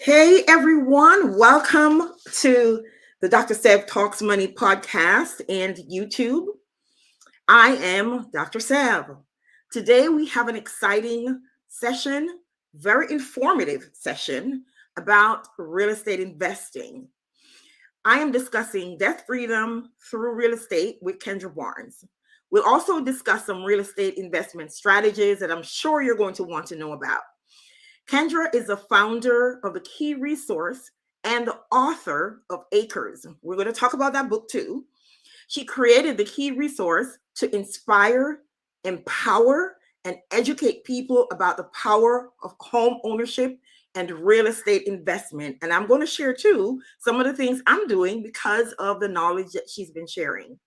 Hey everyone, welcome to the Dr. Seb Talks Money podcast and YouTube. I am Dr. Seb. Today we have an exciting session, very informative session about real estate investing. I am discussing debt freedom through real estate with Kendra Barnes. We'll also discuss some real estate investment strategies that I'm sure you're going to want to know about. Kendra is the founder of the Key Resource and the author of Acres. We're going to talk about that book too. She created the Key Resource to inspire, empower, and educate people about the power of home ownership and real estate investment. And I'm going to share too some of the things I'm doing because of the knowledge that she's been sharing.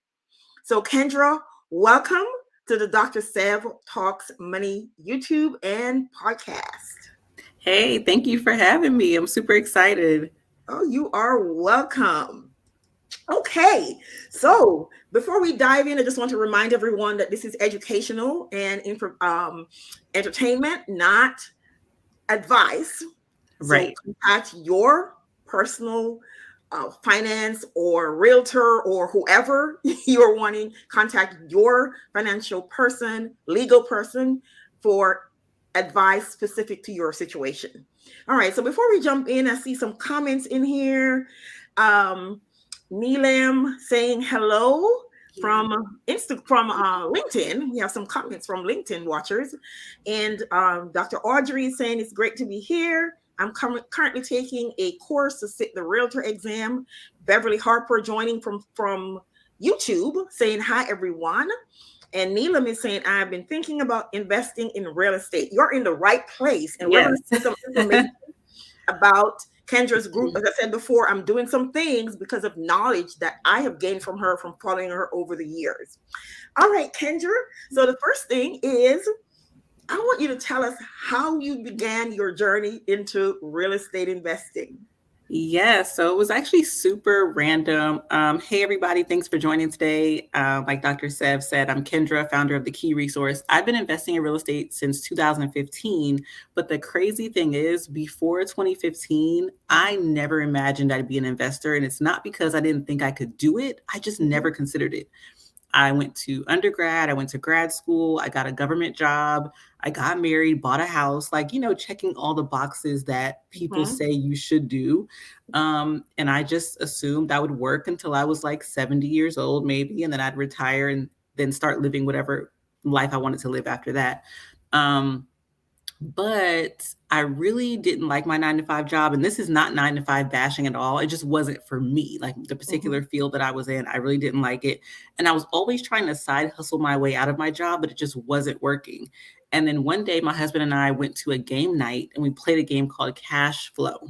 So, Kendra, welcome to the Dr. Sev Talks Money YouTube and podcast. Hey, thank you for having me. I'm super excited. Oh, you are welcome. Okay, so before we dive in, I just want to remind everyone that this is educational and entertainment, not advice. So Right. contact your personal finance or realtor or whoever you're wanting, contact your financial person, legal person for advice specific to your situation. All right, so before we jump in, I see some comments in here. Neelam saying hello Yeah. from LinkedIn. We have some comments from LinkedIn watchers, and Dr. Audrey is saying it's great to be here. I'm currently taking a course to sit the realtor exam. Beverly Harper joining from YouTube saying hi everyone. And Neelam is saying, I've been thinking about investing in real estate. You're in the right place. And we're going Yes. to see some information about Kendra's group. As I said before, I'm doing some things because of knowledge that I have gained from her from following her over the years. All right, Kendra. So the first thing is I want you to tell us how you began your journey into real estate investing. Yeah, so it was actually super random. Hey, everybody, thanks for joining today. Like Dr. Sev said, I'm Kendra, founder of the Key Resource. I've been investing in real estate since 2015. But the crazy thing is, before 2015, I never imagined I'd be an investor. And it's not because I didn't think I could do it, I just Mhm, never considered it. I went to undergrad, I went to grad school, I got a government job, I got married, bought a house, like, checking all the boxes that people mhm. say you should do. And I just assumed I would work until I was like 70 years old, maybe, and then I'd retire and then start living whatever life I wanted to live after that. Um, but I really didn't like my 9 to 5 job. And this is not 9 to 5 bashing at all. It just wasn't for me. Like the Mhm. particular field that I was in, I really didn't like it. And I was always trying to side hustle my way out of my job, but it just wasn't working. And then one day, my husband and I went to a game night and we played a game called Cash Flow.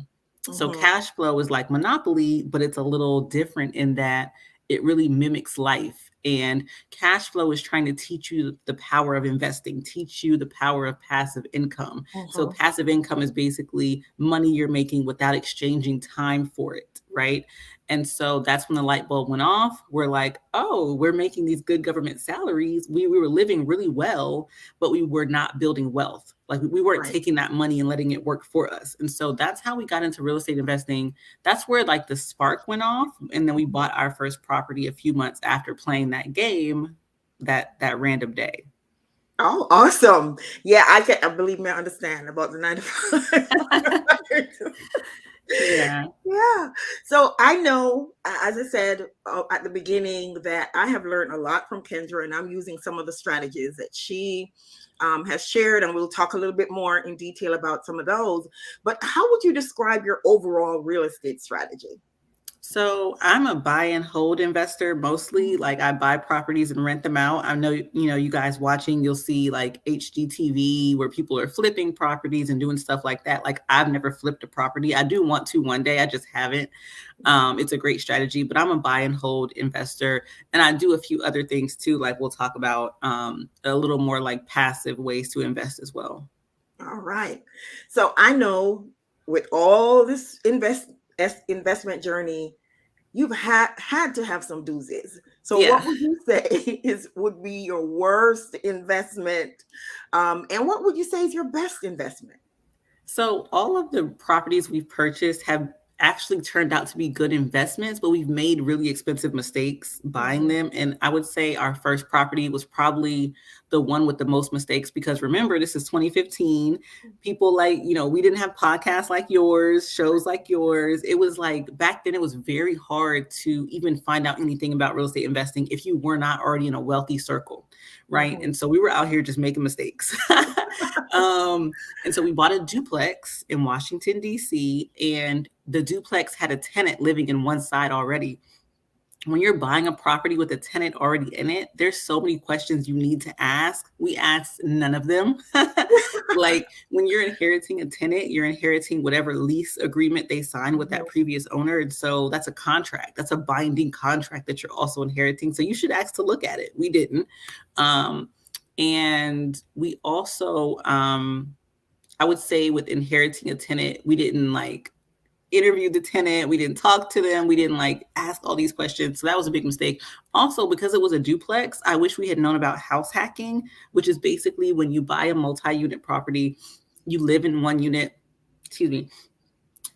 So, Mhm. Cash Flow is like Monopoly, but it's a little different in that it really mimics life. And cash flow is trying to teach you the power of investing, teach you the power of passive income. So Mhm. passive income is basically money you're making without exchanging time for it, right? And so that's when the light bulb went off. We're like, oh, we're making these good government salaries. We were living really well, but we were not building wealth. Like we weren't Right. taking that money and letting it work for us. And so that's how we got into real estate investing. That's where like the spark went off. And then we bought our first property a few months after playing that game that random day. Oh, awesome. Yeah, I believe me, I understand about the 9 to 5. Yeah. Yeah. So I know, as I said at the beginning, that I have learned a lot from Kendra, and I'm using some of the strategies that she has shared, and we'll talk a little bit more in detail about some of those. But how would you describe your overall real estate strategy? So I'm a buy and hold investor mostly. Like I buy properties and rent them out. I know, you guys watching, you'll see like HGTV where people are flipping properties and doing stuff like that. Like I've never flipped a property. I do want to one day. I just haven't. It's a great strategy, but I'm a buy and hold investor. And I do a few other things too. Like we'll talk about a little more like passive ways to invest as well. All right. So I know with all this investment journey, you've had to have some doozies. So Yeah. what would you say is would be your worst investment? And what would you say is your best investment? So all of the properties we've purchased have actually turned out to be good investments, but we've made really expensive mistakes buying Mhm. them. And I would say our first property was probably the one with the most mistakes because remember, this is 2015. People like, we didn't have podcasts like yours, shows like yours. It was like back then, it was very hard to even find out anything about real estate investing if you were not already in a wealthy circle. Right. Mhm. And so we were out here just making mistakes. um, and so we bought a duplex in Washington, D.C., and the duplex had a tenant living in one side already. When you're buying a property with a tenant already in it, there's so many questions you need to ask. We asked none of them. Like when you're inheriting a tenant, you're inheriting whatever lease agreement they signed with that Mhm. previous owner. And so that's a contract. That's a binding contract that you're also inheriting. So you should ask to look at it. We didn't. Um, and we also, I would say with inheriting a tenant, we didn't like interview the tenant. We didn't talk to them. We didn't like ask all these questions. So that was a big mistake. Also, because it was a duplex, I wish we had known about house hacking, which is basically when you buy a multi-unit property, you live in one unit, excuse me,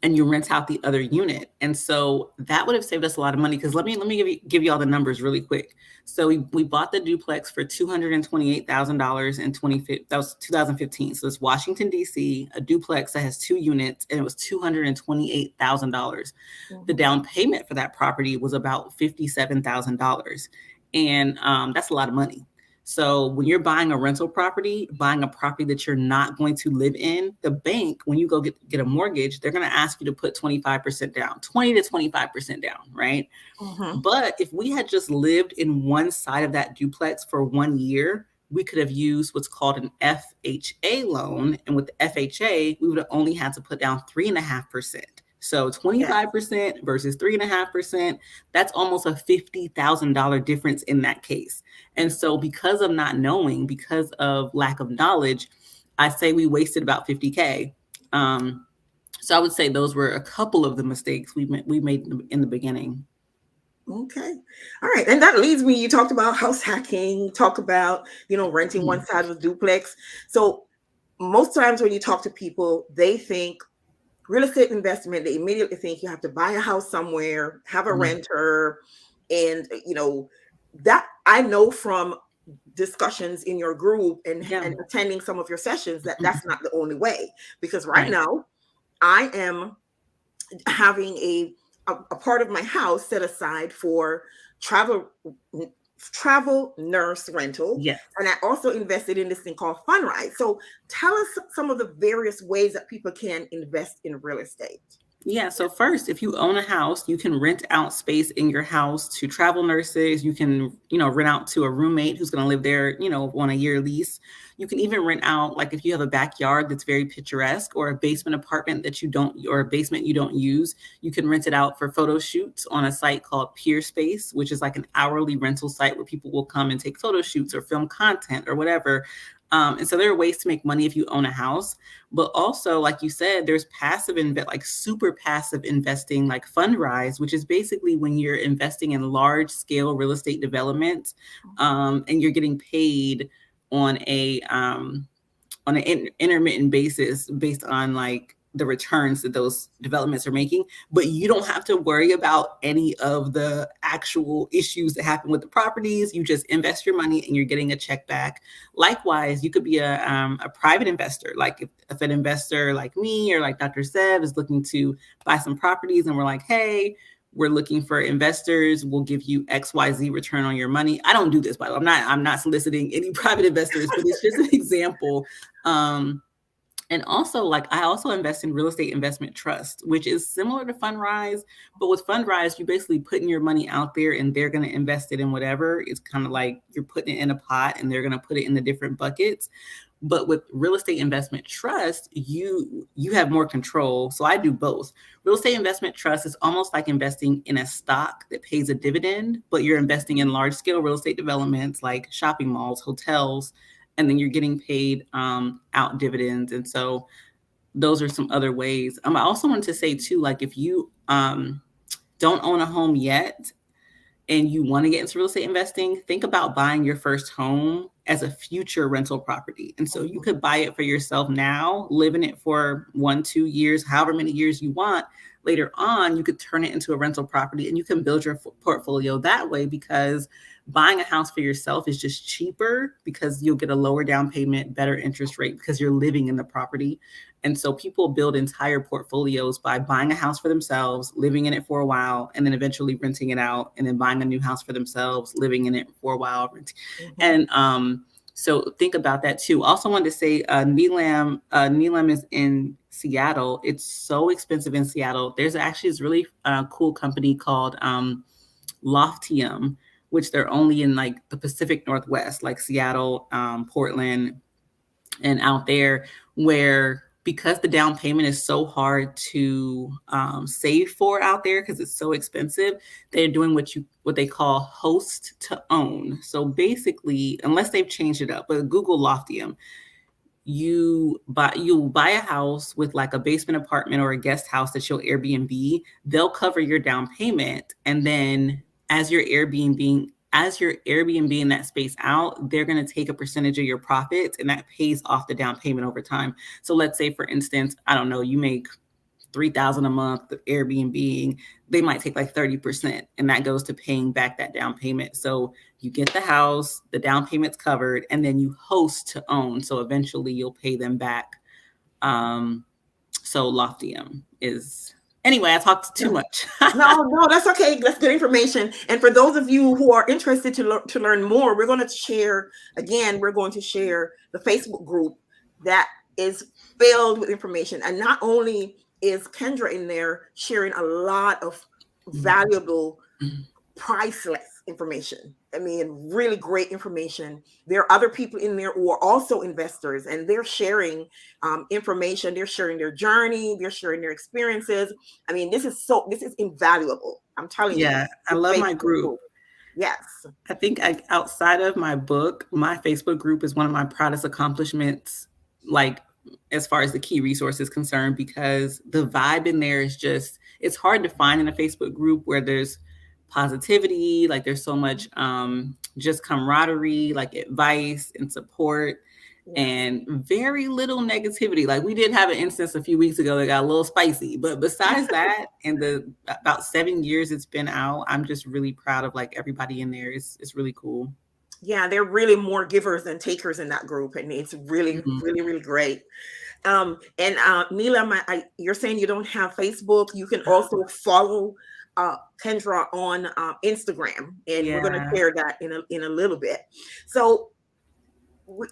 and you rent out the other unit. And so that would have saved us a lot of money because let me give you all the numbers really quick. So we bought the duplex for $228,000 in 2015. That was 2015. So it's Washington D.C., a duplex that has two units, and it was $228,000. The Mhm. down payment for that property was about $57,000, and that's a lot of money. So when you're buying a property that you're not going to live in, the bank, when you go get a mortgage, they're going to ask you to put 25% down, 20 to 25% down, right? Mhm. But if we had just lived in one side of that duplex for 1 year, we could have used what's called an FHA loan. And with the FHA, we would have only had to put down 3.5%. So Yes. 25% versus 3.5%, that's almost a $50,000 difference in that case. And Mhm. so, because of not knowing, because of lack of knowledge, I say we wasted about 50K. So I would say those were a couple of the mistakes we made in the beginning. Okay. All right. And that leads me, you talked about house hacking, talk about, renting one Mhm. side of a duplex. So most times when you talk to people, they think real estate investment, they immediately think you have to buy a house somewhere, have a Yeah. renter, and that I know from discussions in your group Yeah. and attending some of your sessions that that's not the only way. Because right Right. now I am having a part of my house set aside for travel travel nurse rental, Yes. and I also invested in this thing called Funrise. So tell us some of the various ways that people can invest in real estate. Yeah. So first, if you own a house, you can rent out space in your house to travel nurses. You can, rent out to a roommate who's going to live there, on a year lease. You can even rent out, like if you have a backyard that's very picturesque or a basement apartment that you don't, or a basement you don't use, you can rent it out for photo shoots on a site called Peer Space, which is like an hourly rental site where people will come and take photo shoots or film content or whatever. And so there are ways to make money if you own a house. But also, like you said, there's like super passive investing, like Fundrise, which is basically when you're investing in large scale real estate developments, and you're getting paid on a intermittent basis based on like the returns that those developments are making, but you don't have to worry about any of the actual issues that happen with the properties. You just invest your money and you're getting a check back. Likewise, you could be a private investor. Like if an investor like me or like Dr. Seb is looking to buy some properties and we're like, hey, we're looking for investors. We'll give you XYZ return on your money. I don't do this, by the way. I'm not soliciting any private investors, but it's just an example. um, and also, like, I also invest in real estate investment trust, which is similar to Fundrise. But with Fundrise, you basically putting your money out there and they're going to invest it in whatever. It's kind of like you're putting it in a pot and they're going to put it in the different buckets. But with real estate investment trust, you have more control. So I do both. Real estate investment trust is almost like investing in a stock that pays a dividend, but you're investing in large scale real estate developments like shopping malls, hotels, and then you're getting paid out dividends. And so those are some other ways. I also wanted to say too, like if you don't own a home yet, and you want to get into real estate investing, think about buying your first home as a future rental property. And so you could buy it for yourself now, live in it for 1-2 years, however many years you want. Later on, you could turn it into a rental property and you can build your portfolio that way, because buying a house for yourself is just cheaper because you'll get a lower down payment, better interest rate because you're living in the property. And so people build entire portfolios by buying a house for themselves, living in it for a while, and then eventually renting it out, and then buying a new house for themselves, living in it for a while. And so think about that too. Also wanted to say Neelam is in Seattle. It's so expensive in Seattle. There's actually this really cool company called Loftium, which they're only in like the Pacific Northwest, like Seattle, Portland, and out there, where because the down payment is so hard to save for out there because it's so expensive, they're doing what they call host to own. So basically, unless they've changed it up, but Google Loftium, you buy a house with like a basement apartment or a guest house that you'll Airbnb. They'll cover your down payment, and then as you're Airbnb in that space out, they're going to take a percentage of your profits, and that pays off the down payment over time. So let's say, for instance, I don't know, you make $3,000 a month Airbnb, they might take like 30%, and that goes to paying back that down payment. So you get the house, the down payment's covered, and then you host to own. So eventually you'll pay them back. So Loftium is, anyway, I talked too much. No, that's okay. That's good information. And for those of you who are interested to learn more, we're going to share the Facebook group that is filled with information. And not only is Kendra in there sharing a lot of valuable, priceless information. I mean, really great information. There are other people in there who are also investors, and they're sharing information. They're sharing their journey. They're sharing their experiences. I mean, this is invaluable. I'm telling you. Yeah, I love my group. Yes. I think outside of my book, my Facebook group is one of my proudest accomplishments, like as far as the key resource is concerned, because the vibe in there is just, it's hard to find in a Facebook group where there's positivity, like there's so much just camaraderie, like advice and support, and very little negativity. Like we did have an instance a few weeks ago that got a little spicy, but besides that, in the about 7 years it's been out, I'm just really proud of like everybody in there. It's really cool. Yeah, they're really more givers than takers in that group, and it's really, really, really great. And Neelam, you're saying you don't have Facebook. You can also follow Kendra on Instagram, and we're going to share that in a little bit. So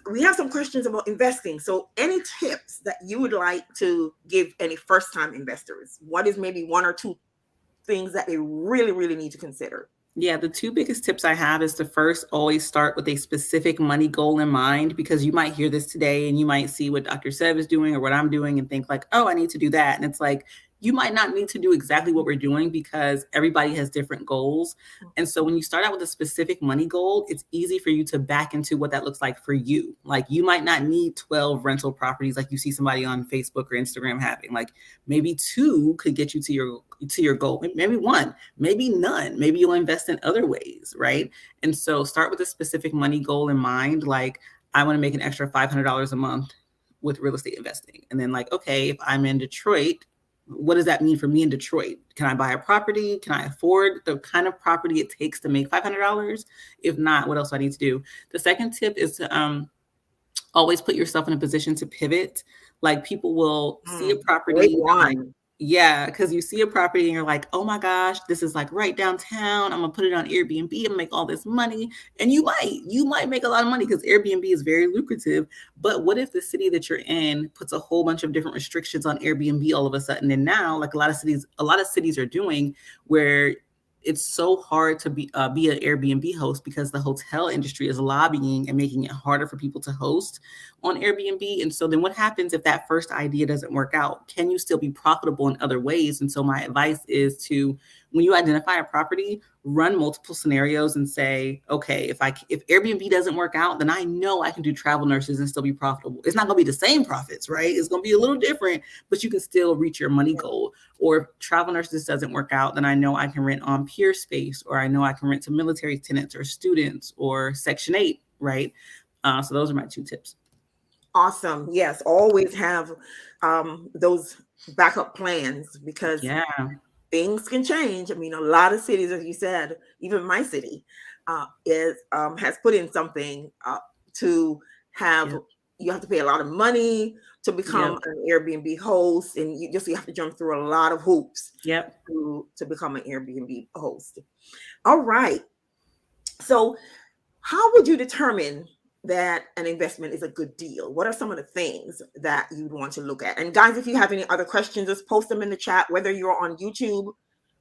we have some questions about investing. So any tips that you would like to give any first-time investors? What is maybe one or two things that they really, really need to consider? Yeah, the two biggest tips I have is to first always start with a specific money goal in mind, because you might hear this today and you might see what Dr. Sev is doing or what I'm doing and think like, oh, I need to do that. And it's like, you might not need to do exactly what we're doing because everybody has different goals. And so when you start out with a specific money goal, it's easy for you to back into what that looks like for you. Like you might not need 12 rental properties like you see somebody on Facebook or Instagram having. Like maybe 2 could get you to your goal. Maybe 1, maybe none. Maybe you'll invest in other ways, right? And so start with a specific money goal in mind. Like I want to make an extra $500 a month with real estate investing. And then like, okay, if I'm in Detroit, what does that mean for me in Detroit? Can I buy a property? Can I afford the kind of property it takes to make $500? If not, what else do I need to do? The second tip is to always put yourself in a position to pivot. Like people will see a property. Yeah, because you see a property and you're like, oh my gosh, this is like right downtown. I'm gonna put it on Airbnb and make all this money. And you might make a lot of money because Airbnb is very lucrative. But what if the city that you're in puts a whole bunch of different restrictions on Airbnb all of a sudden? And now, like a lot of cities are doing, where it's so hard to be an Airbnb host because the hotel industry is lobbying and making it harder for people to host on Airbnb. And so then what happens if that first idea doesn't work out? Can you still be profitable in other ways? And so my advice is to, when you identify a property, run multiple scenarios and say, okay, if Airbnb doesn't work out, then I know I can do travel nurses and still be profitable. It's not going to be the same profits, right? It's going to be a little different, but you can still reach your money goal. Or if travel nurses doesn't work out, then I know I can rent on peer space, or I know I can rent to military tenants or students or Section 8, right? So those are my 2 tips. Awesome. Yes, always have those backup plans because things can change. I mean, a lot of cities, as you said, even my city, is has put in something to have. You have to pay a lot of money to become an Airbnb host, and you have to jump through a lot of hoops. To become an Airbnb host. All right. So, how would you determine that an investment is a good deal? What are some of the things that you'd want to look at? And guys, if you have any other questions, just post them in the chat, whether you're on YouTube,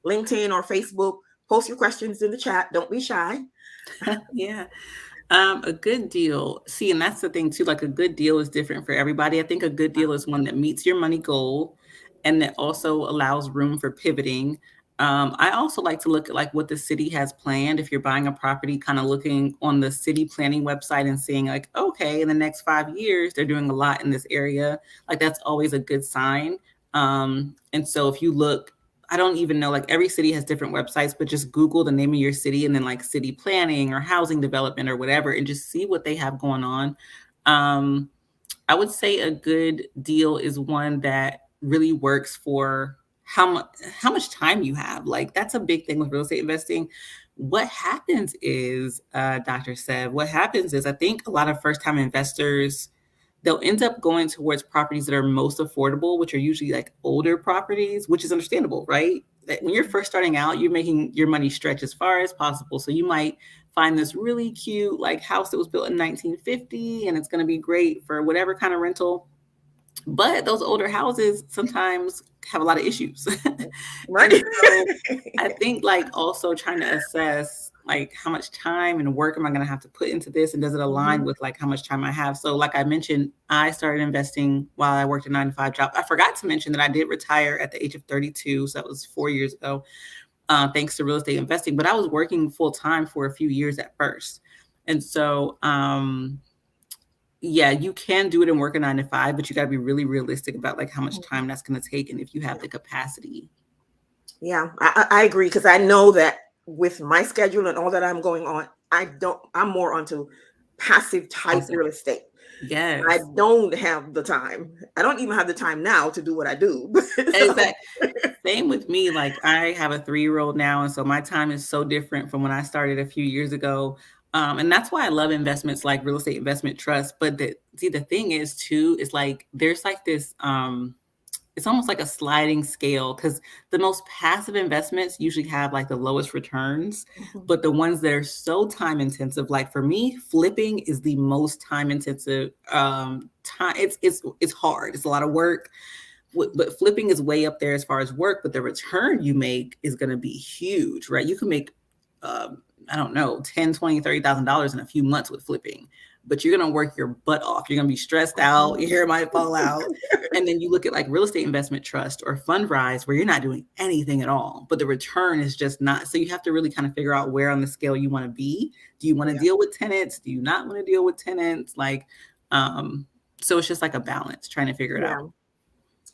LinkedIn, or Facebook. Post your questions in the chat. Don't be shy. A good deal. See, and that's the thing too, like a good deal is different for everybody. I think a good deal is one that meets your money goal and that also allows room for pivoting. I also like to look at like what the city has planned. If you're buying a property, kind of looking on the city planning website and seeing like, okay, in the next 5 years, they're doing a lot in this area. Like that's always a good sign. And so if you look, I don't even know, like every city has different websites, but just Google the name of your city and then like city planning or housing development or whatever, and just see what they have going on. I would say a good deal is one that really works for how much time you have. Like that's a big thing with real estate investing. What happens is, Dr. Seb, what happens is I think a lot of first-time investors, they'll end up going towards properties that are most affordable, which are usually like older properties, which is understandable, right? That when you're first starting out, you're making your money stretch as far as possible. So you might find this really cute like house that was built in 1950 and it's going to be great for whatever kind of rental. But those older houses sometimes have a lot of issues. Right. And so I think like also trying to assess like how much time and work am I going to have to put into this, and does it align with like how much time I have? So like I mentioned, I started investing while I worked a 9-to-5 job. I forgot to mention that I did retire at the age of 32, so that was 4 years ago, thanks to real estate investing. But I was working full time for a few years at first, and so yeah, you can do it and work a 9-to-5, but you got to be really realistic about like how much time that's going to take and if you have the capacity. Yeah, I agree, because I know that with my schedule and all that I'm going on, I'm more onto passive type real estate. Yes. I don't have the time. I don't even have the time now to do what I do. Exactly. Same with me. Like I have a 3-year-old now. And so my time is so different from when I started a few years ago. And that's why I love investments like real estate investment trust. But the thing is too, is like, there's like this, it's almost like a sliding scale, because the most passive investments usually have like the lowest returns, but the ones that are so time intensive, like for me, flipping is the most time intensive. It's hard. It's a lot of work, but flipping is way up there as far as work, but the return you make is going to be huge, right? You can make, I don't know, $10,000, $20,000, $30,000 in a few months with flipping, but you're going to work your butt off. You're going to be stressed out. Your hair might fall out. And then you look at like real estate investment trust or Fundrise, where you're not doing anything at all, but the return is just not. So you have to really kind of figure out where on the scale you want to be. Do you want to deal with tenants? Do you not want to deal with tenants? Like, so it's just like a balance, trying to figure it out.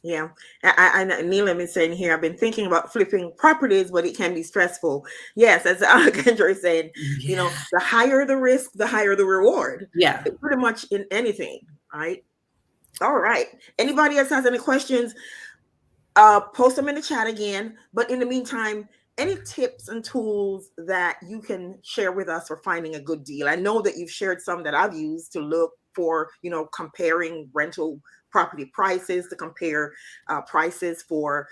Yeah. I Neelam is saying here, I've been thinking about flipping properties, but it can be stressful. Yes, as Kendra is saying, you know, the higher the risk, the higher the reward. Yeah. Pretty much in anything, right? All right. Anybody else has any questions? Post them in the chat again. But in the meantime, any tips and tools that you can share with us for finding a good deal? I know that you've shared some that I've used to look for, you know, comparing rental property prices, to compare prices for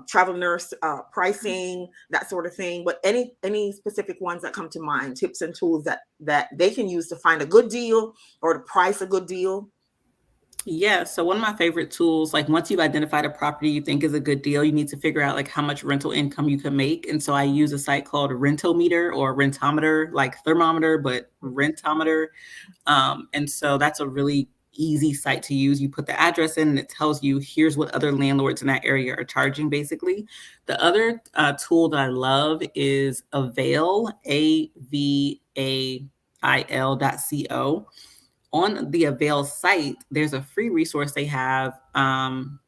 travel nurse pricing, that sort of thing. But any specific ones that come to mind, tips and tools that they can use to find a good deal or to price a good deal? Yeah. So one of my favorite tools, like once you've identified a property you think is a good deal, you need to figure out like how much rental income you can make. And so I use a site called Rentometer, or Rentometer, like thermometer, but Rentometer. And so that's a really easy site to use. You put the address in and it tells you here's what other landlords in that area are charging, basically. The other tool that I love is Avail, AVAIL.co. On the Avail site, there's a free resource they have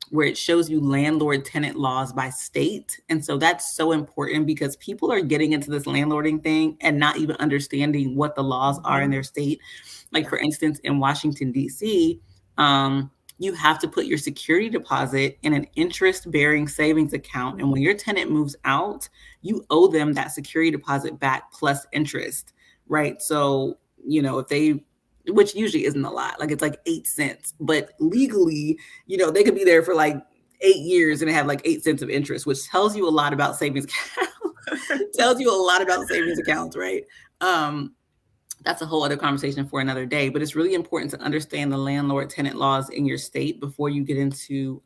where it shows you landlord tenant laws by state. And so that's so important because people are getting into this landlording thing and not even understanding what the laws are in their state. Like, for instance, in Washington, D.C., you have to put your security deposit in an interest-bearing savings account. And when your tenant moves out, you owe them that security deposit back plus interest, right? So, if they, which usually isn't a lot, like it's like 8 cents, but legally, they could be there for like 8 years and have like 8 cents of interest, which tells you a lot about savings accounts. Tells you a lot about savings accounts, right? That's a whole other conversation for another day, but it's really important to understand the landlord tenant laws in your state before you get into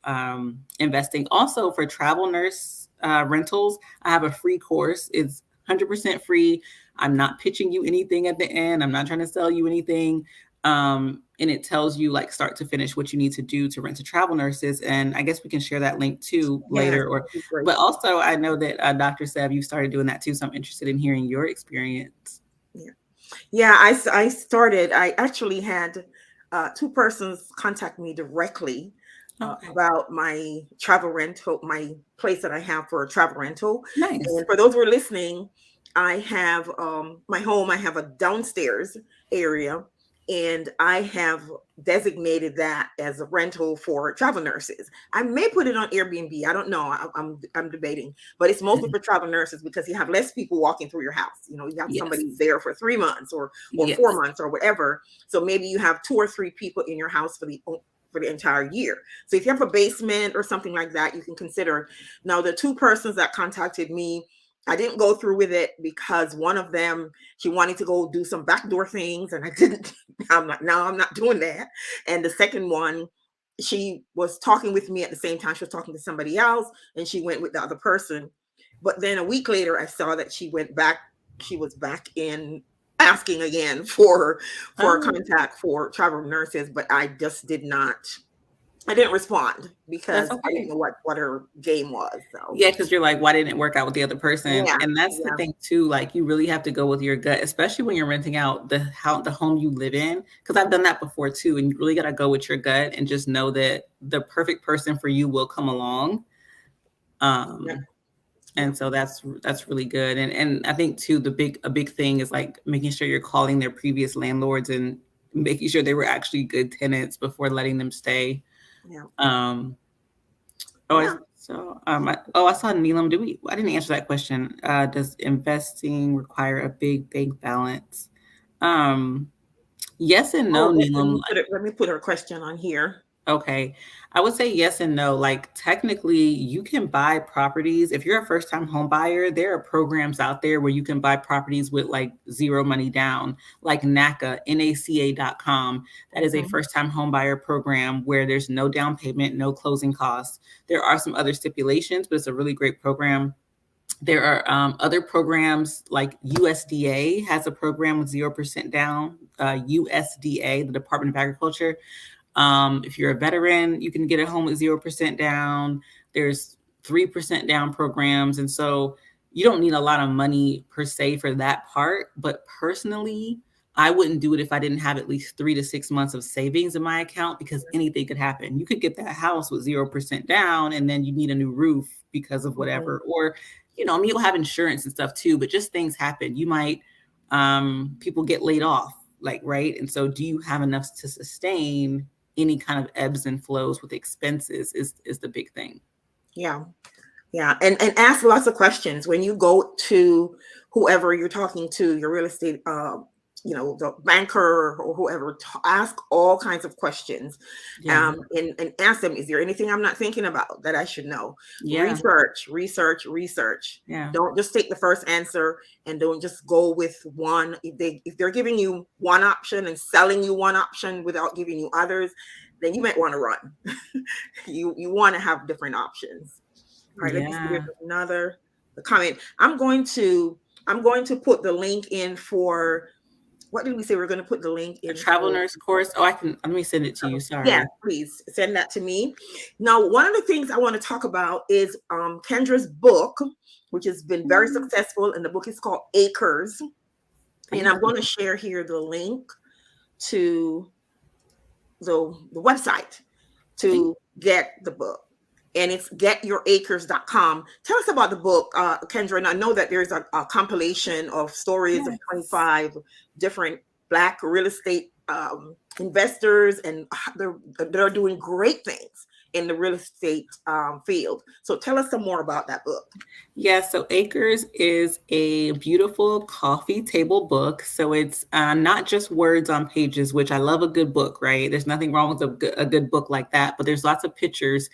investing. Also, for travel nurse rentals, I have a free course. It's 100% free. I'm not pitching you anything at the end. I'm not trying to sell you anything. And it tells you like start to finish what you need to do to rent to travel nurses. And I guess we can share that link too later. But also I know that Dr. Seb, you started doing that too. So I'm interested in hearing your experience. Yeah, I started. I actually had 2 persons contact me directly about my travel rental, my place that I have for a travel rental. Nice. And for those who are listening, I have my home. I have a downstairs area, and I have designated that as a rental for travel nurses. I may put it on Airbnb. I don't know. I'm debating, but it's mostly for travel nurses because you have less people walking through your house. You have somebody there for 3 months or 4 months or whatever. So maybe you have 2 or 3 people in your house for the entire year. So if you have a basement or something like that, you can consider. Now, the 2 persons that contacted me, I didn't go through with it because one of them, she wanted to go do some backdoor things, and I didn't. I'm not doing that. And the second one, she was talking with me at the same time. She was talking to somebody else, and she went with the other person. But then a week later, I saw that she went back. She was back in asking again for a contact for travel nurses, but I just did not. I didn't respond because I didn't know what her game was. So yeah, because you're like, why didn't it work out with the other person? And that's the thing too. Like, you really have to go with your gut, especially when you're renting out the home you live in. Because I've done that before too, and you really got to go with your gut and just know that the perfect person for you will come along. And so that's really good. And I think too, a big thing is like making sure you're calling their previous landlords and making sure they were actually good tenants before letting them stay. I saw Neelam. I didn't answer that question. Does investing require a big bank balance? Yes and no, Neelam. Let me put her question on here. Okay. I would say yes and no. Like, technically, you can buy properties. If you're a first-time home buyer, there are programs out there where you can buy properties with like zero money down, like NACA, NACA.com. That is a first-time home buyer program where there's no down payment, no closing costs. There are some other stipulations, but it's a really great program. There are other programs like USDA has a program with 0% down. USDA, the Department of Agriculture. If you're a veteran, you can get a home with 0% down. There's 3% down programs. And so you don't need a lot of money per se for that part. But personally, I wouldn't do it if I didn't have at least 3 to 6 months of savings in my account, because anything could happen. You could get that house with 0% down and then you need a new roof because of whatever. Or, you'll have insurance and stuff too, but just things happen. You might, people get laid off, right? And so do you have enough to sustain any kind of ebbs and flows with expenses is the big thing. Yeah. And ask lots of questions when you go to whoever you're talking to, your real estate, the banker or whoever. Ask all kinds of questions, and ask them, is there anything I'm not thinking about that I should know? Research. Don't just take the first answer, and don't just go with one. If they're giving you one option and selling you one option without giving you others, then you might want to run. You want to have different options. All right, let me see. There's another comment. I'm going to put the link in for What did we say? We're going to put the link A in travel for. nurse course. Oh, I can, let me send it to you. Yeah, Sorry. please send that to me. Now, one of the things I want to talk about is Kendra's book, which has been very successful, and the book is called Acres. And Thank I'm you. going to share here the link to the website Thank to get the book. And it's getyouracres.com. Tell us about the book, Kendra. And I know that there's a compilation of stories of Yes. 25 different Black real estate investors, and they're doing great things in the real estate field. So tell us some more about that book. Yeah, so Acres is a beautiful coffee table book. So it's not just words on pages, which I love a good book, right? There's nothing wrong with a good book like that, but there's lots of pictures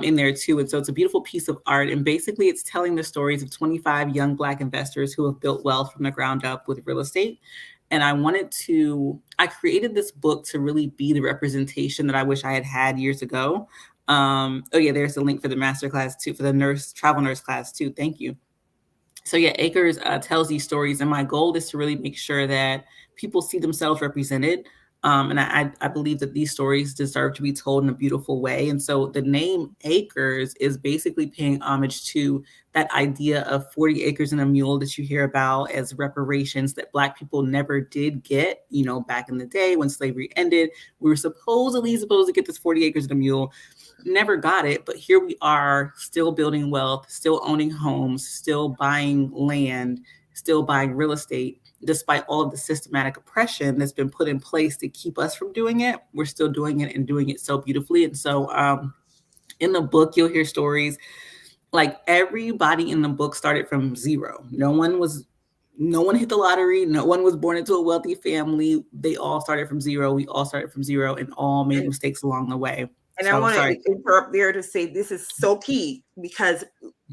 in there too. And so it's a beautiful piece of art. And basically, it's telling the stories of 25 young Black investors who have built wealth from the ground up with real estate. And I created this book to really be the representation that I wish I had had years ago. Oh yeah, there's a link for the masterclass too, for the travel nurse class too. Thank you. So yeah, Acres tells these stories, and my goal is to really make sure that people see themselves represented. And I believe that these stories deserve to be told in a beautiful way. And so the name Acres is basically paying homage to that idea of 40 acres and a mule that you hear about as reparations that Black people never did get, back in the day when slavery ended. We were supposedly supposed to get this 40 acres and a mule, never got it, but here we are still building wealth, still owning homes, still buying land, still buying real estate. Despite all of the systematic oppression that's been put in place to keep us from doing it, we're still doing it and doing it so beautifully. And so in the book, you'll hear stories like everybody in the book started from zero. No one hit the lottery. No one was born into a wealthy family. They all started from zero. We all started from zero and all made And, mistakes along the way. and I So want sorry. to interrupt there to say this is so key, because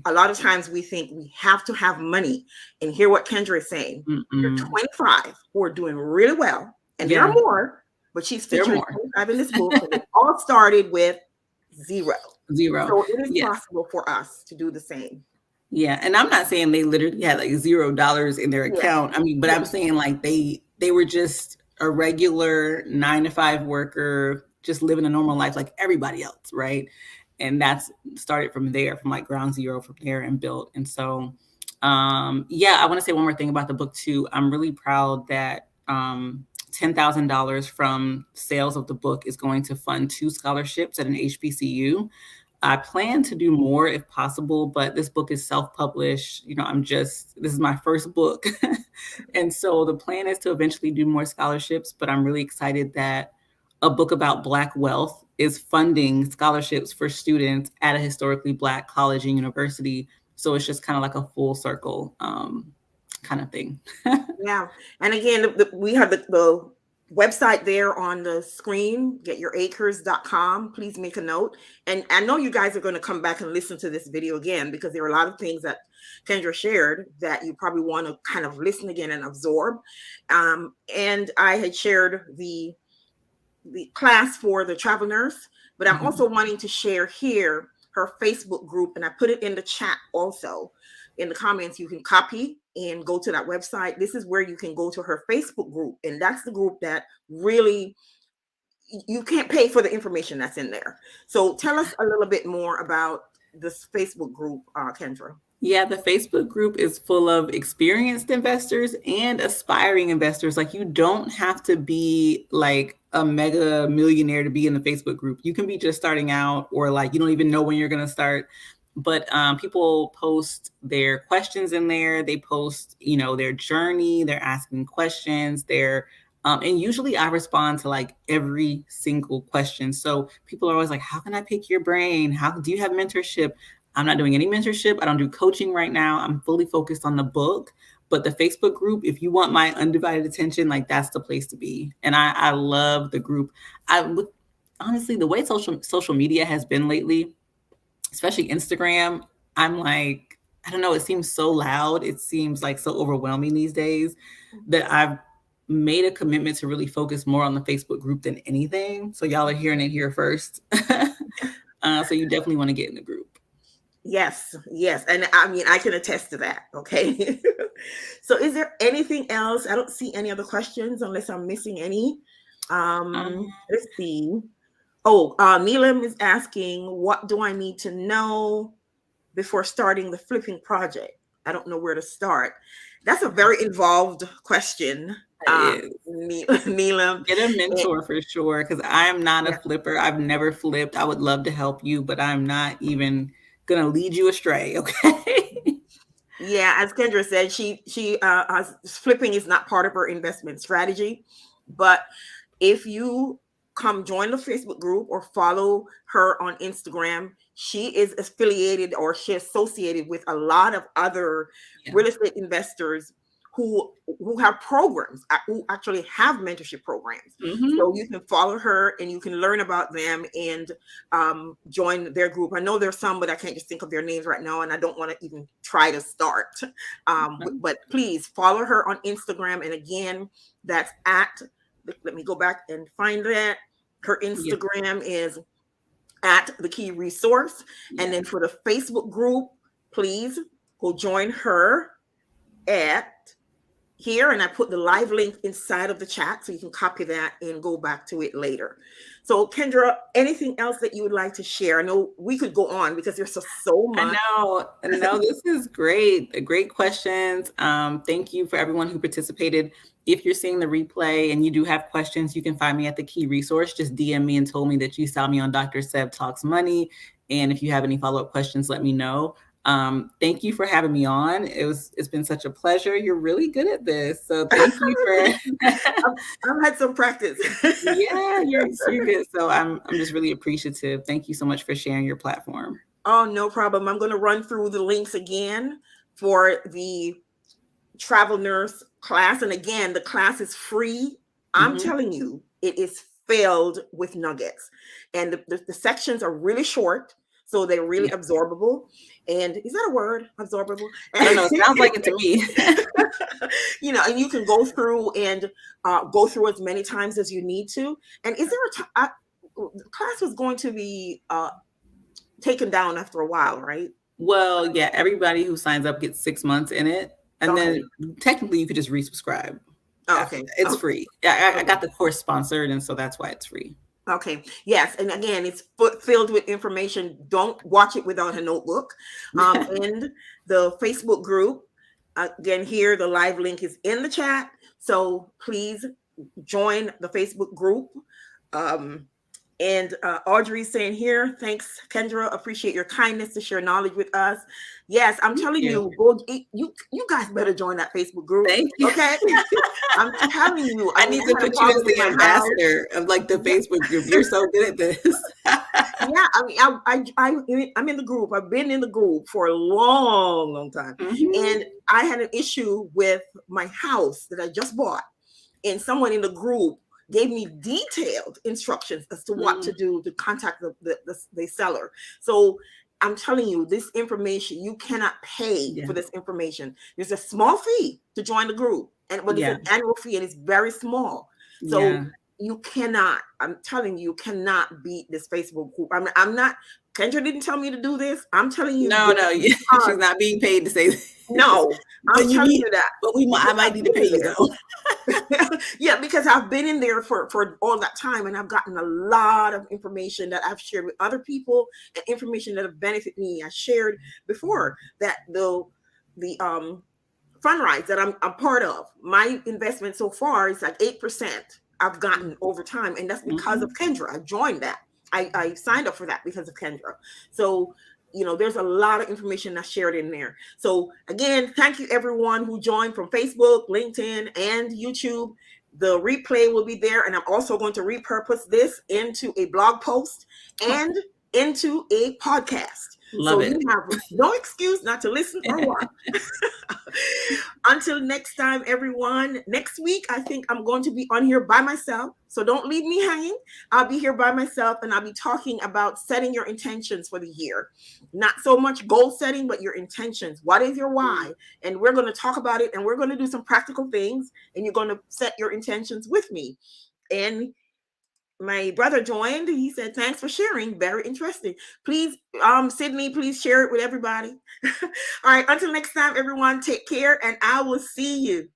a lot of times we think we have to have money. And hear what Kendra is saying. You're Mm-mm. 25 who are doing really well, and there are Yeah, more, but she's there are featuring more. 25 in this book, and it all started with zero. Zero. So it is Yes. possible for us to do the same. Yeah. And I'm not saying they literally had like $0 in their Yeah. account. I mean, but Yeah. I'm saying like they were just a regular 9 to 5 worker, just living a normal life like everybody else, right? And that's started from there, from like ground zero from there and built. And so yeah, I want to say one more thing about the book too. I'm really proud that $10,000 from sales of the book is going to fund 2 scholarships at an HBCU. I plan to do more if possible, but this book is self-published. This is my first book. And so the plan is to eventually do more scholarships, but I'm really excited that a book about Black wealth is funding scholarships for students at a historically Black college and university. So it's just kind of like a full circle kind of thing. Yeah. And again, we have the website there on the screen, getyouracres.com. Please make a note. And I know you guys are going to come back and listen to this video again, because there are a lot of things that Kendra shared that you probably want to kind of listen again and absorb. And I had shared the class for the travel nurse, but I'm also wanting to share here her Facebook group, and I put it in the chat also. In the comments, you can copy and go to that website. This is where you can go to her Facebook group, and that's the group that really you can't pay for the information that's in there. So tell us a little bit more about this Facebook group, Kendra. Yeah, the Facebook group is full of experienced investors and aspiring investors. Like, you don't have to be like a mega millionaire to be in the Facebook group. You can be just starting out, or like you don't even know when you're going to start. But people post their questions in there. They post, their journey. They're asking questions. And usually I respond to like every single question. So people are always like, how can I pick your brain? How do you have mentorship? I'm not doing any mentorship. I don't do coaching right now. I'm fully focused on the book. But the Facebook group, if you want my undivided attention, like that's the place to be. And I love the group. Honestly, the way social media has been lately, especially Instagram, I'm like, I don't know, it seems so loud. It seems like so overwhelming these days that I've made a commitment to really focus more on the Facebook group than anything. So y'all are hearing it here first. So you definitely want to get in the group. Yes, yes. And I mean, I can attest to that. Okay. So is there anything else? I don't see any other questions unless I'm missing any. Um, Let's see. Oh, Neelam is asking, what do I need to know before starting the flipping project? I don't know where to start. That's a very involved question, it is. Neelam. Get a And, mentor for sure, because I'm not a yeah, flipper. I've never flipped. I would love to help you, but I'm not even gonna lead you astray. Okay. yeah. As Kendra said, flipping is not part of her investment strategy, but if you come join the Facebook group or follow her on Instagram, she is affiliated or she associated with a lot of other Yeah. real estate investors who have programs, who actually have mentorship programs. Hmm. So you can follow her and you can learn about them and join their group. I know there's some, but I can't just think of their names right now, and I don't want to even try to start. But please follow her on Instagram, and again, that's at, let me go back and find that. Her Yeah. Instagram is at the key resource. And Yeah. then for the Facebook group, please go join her at here, and I put the live link inside of the chat so you can copy that and go back to it later. So Kendra, anything else that you would like to share? I know we could go on because there's so I much. know. No, this is great. Great questions. Thank you for everyone who participated. If you're seeing the replay and you do have questions, you can find me at the key resource. Just DM me and told me that you saw me on Dr. Seb Talks Money. And if you have any follow-up questions, let me know. Thank you for having me on. It's been such a pleasure. You're really good at this. So thank you for I've had some practice. yeah, you're good. So I'm just really appreciative. Thank you so much for sharing your platform. Oh, no problem. I'm going to run through the links again for the travel nurse class. And again, the class is free. I'm Hmm. telling you, it is filled with nuggets. And the sections are really short, so they're really Yeah. absorbable. And is that a word? Absorbable? I don't know. It sounds like it to me. And you can go through and go through as many times as you need to. And is there the class was going to be taken down after a while, right? Well, yeah, everybody who signs up gets 6 months in it. And Okay. then technically you could just resubscribe Oh, after okay. that. It's Oh, free. Yeah, I okay. got the course sponsored, and so that's why it's free. Okay. Yes. And again, it's filled with information. Don't watch it without a notebook. And the Facebook group, again, here, the live link is in the chat. So please join the Facebook group. Um, and Audrey's saying here, thanks, Kendra. Appreciate your kindness to share knowledge with us. Yes, I'm Thank telling you. you, you guys better join that Facebook group. Thank you. Okay. I'm telling you. I I mean, need I to had a put you as problem in the my house. ambassador of like the Yeah. Facebook group. You're so good at this. Yeah, I mean, I'm in the group. I've been in the group for a long, long time, Mhm. and I had an issue with my house that I just bought, and someone in the group gave me detailed instructions as to what to Mm. do to contact the seller. So I'm telling you, this information, you cannot pay Yeah. for this information. There's a small fee to join the group, but it's Yeah. an annual fee and it's very small. So Yeah. you cannot, I'm telling you, you cannot beat this Facebook group. I'm not, Kendra didn't tell me to do this. I'm telling you No, this no, she's because, not being paid to say this. no, I'm telling you that But I because might I've need to been pay in you there. though. Yeah, because I've been in there for all that time, and I've gotten a lot of information that I've shared with other people and information that have benefited me. I shared before that the fund rise that I'm part of, my investment so far is like 8% I've gotten over time, and that's because of Mhm. Kendra. I joined that. I signed up for that because of Kendra. So there's a lot of information I shared in there. So again, thank you everyone who joined from Facebook, LinkedIn, and YouTube. The replay will be there, and I'm also going to repurpose this into a blog post Oh, and into a podcast. love So you it. have no excuse not to listen or watch. Until next time, everyone. Next week, I think I'm going to be on here by myself. So don't leave me hanging. I'll be here by myself, and I'll be talking about setting your intentions for the year. Not so much goal setting, but your intentions. What is your why? And we're going to talk about it, and we're going to do some practical things, and you're going to set your intentions with me. And my brother joined. He said, thanks for sharing. Very interesting. Please, Sydney, please share it with everybody. All right, until next time, everyone, take care, and I will see you